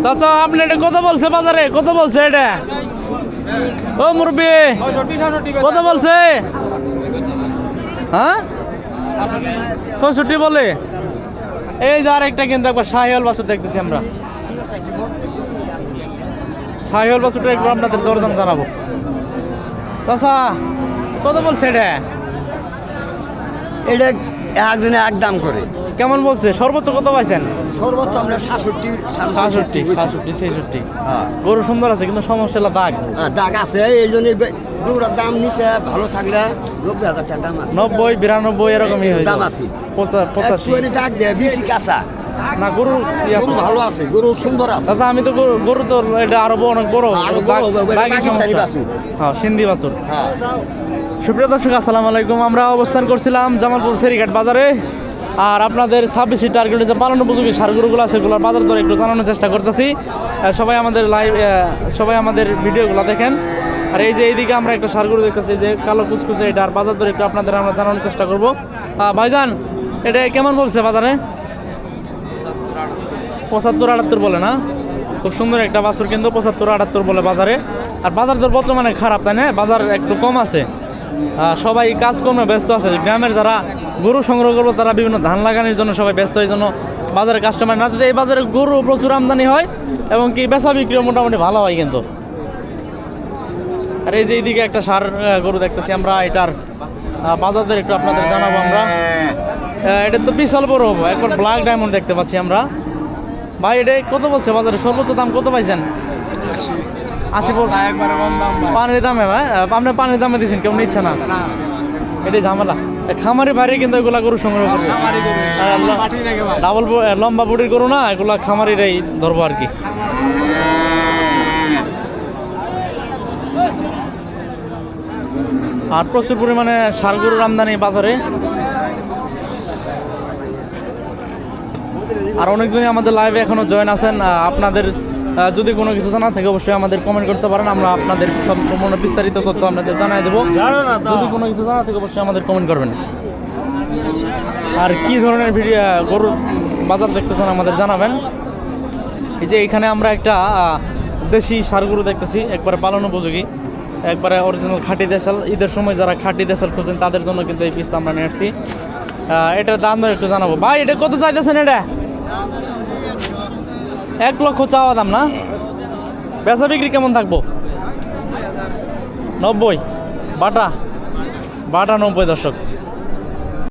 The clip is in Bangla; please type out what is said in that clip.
চাচা আপনি এটা কত বলছে বাজারে, কত বলছে এটা? ও মুরব্বি কত বলছে? হ্যাঁ 66 বলে। এই যে আরেকটা কিন্তু একবার শাহিওয়াল বাছুর দেখতেছি আমরা। শাহিওয়াল বাছুরটা একটু আপনাদের দরদাম জানাবো। চাচা কত বলছে এটা? এটা একজনে এক দাম করে। কেমন বলছে? সর্বোচ্চ কত পাইছেন? সর্বোচ্চ আমরা 66 66 হ্যাঁ। গরু সুন্দর আছে কিন্তু সমস্যা হলো দাগ। দাগ আছে, এই জন্য গরুটার দাম নিচে ভালো থাকলে 90,000 টাকা দাম আছে। 90 92 এরকমই হয়ে দাম যাবে। আছে 85 দাগ দেয় বেশি কাঁচা। না গরু গরু ভালো আছে, গরু সুন্দর আছে। আচ্ছা আমি তো গরু তো এটা আরো অনেক বড় আরো বড় হবে, এটা দাগের পাকিস্তানি সমস্যা। বাছুর। হ্যাঁ সিন্ধি বাছুর। হ্যাঁ সুপ্রিয় দর্শক আসসালামু আলাইকুম। আমরা অবস্থান করছিলাম জামালপুর ফেরিঘাট বাজারে। আর আপনাদের 26 টার্গেটে যে পালন উপযোগী সারগুলোগুলো আছে সেগুলোর বাজার দর একটু জানানোর চেষ্টা করতেছি। সবাই আমাদের ভিডিওগুলো দেখেন। আর এই যে এইদিকে আমরা একটা সারগুলো দেখতেছি যে কালো কুচকুচে, এটার বাজার দর একটু আপনাদের আমরা জানানোর চেষ্টা করবো। ভাইজান এটা কেমন বলছে বাজারে? 75-78 বলে না? খুব সুন্দর একটা বাছুর কিন্তু 75-78 বলে বাজারে। আর বাজার দর বর্তমানে খারাপ তাই না? বাজার একটু কম আছে। সবাই কাজকর্মে ব্যস্ত আছে। গ্রামের যারা গরু সংগ্রহ করবো তারা বিভিন্ন ধান লাগানোর জন্য সবাই ব্যস্ত, এই জন্য বাজারে কাস্টমার না দিতে এই বাজারে গরু প্রচুর আমদানি হয় এবং কি বেচা বিক্রিও মোটামুটি ভালো হয় কিন্তু। আর এই যে এইদিকে একটা সার গরু দেখতেছি আমরা, এটার বাজার দর একটু আপনাদের জানাবো আমরা। এটা তো বিশাল বড় হবো, এখন ব্ল্যাক ডায়মন্ড দেখতে পাচ্ছি আমরা। ভাই এটা কত বলছে বাজারে? সর্বোচ্চ দাম কত পাইছেন? 80 পানির দামে ভাই? আপনি পানির দামে দিচ্ছেন, কেউ নিচ্ছে না, এটাই ঝামেলা। খামারি বাইরে কিন্তু এগুলা গরু সংগ্রহ করবে, ডাবল লম্বা বুড়ির গরু না, এগুলা খামারিরাই ধরবো আর কি। আর প্রচুর পরিমাণে ষাঁড় গরুর আমদানি বাজারে। আর অনেকজনই আমাদের লাইভে এখনো জয়েন আছেন। আপনাদের যদি কোনো কিছু জানা থাকে অবশ্যই আমাদের কমেন্ট করতে পারেন, আমরা আপনাদের সম্পূর্ণ বিস্তারিত তথ্য আপনাদের জানাই দেবো। যদি কোনো কিছু জানা থাকে অবশ্যই আমাদের কমেন্ট করবেন। আর কি ধরনের ভিডিও গরুর বাজার দেখতেছেন আমাদের জানাবেন। এই যে এখানে আমরা একটা দেশি ষাঁড় গরু দেখতেছি, একবারে পালন উপযোগী, একবারে অরিজিনাল খাঁটি দেশাল। ঈদের সময় যারা খাঁটি দেশাল খুঁজছেন তাদের জন্য কিন্তু এই পিসটা আমরা নিয়ে আসছি। এটার দাম একটু জানাবো। ভাই এটা কত চাইতেছেন? এটা 1 লক্ষ চাওয়া দাম না? বেচা বিক্রি কেমন থাকবো? 90 বাটা 90 দর্শক।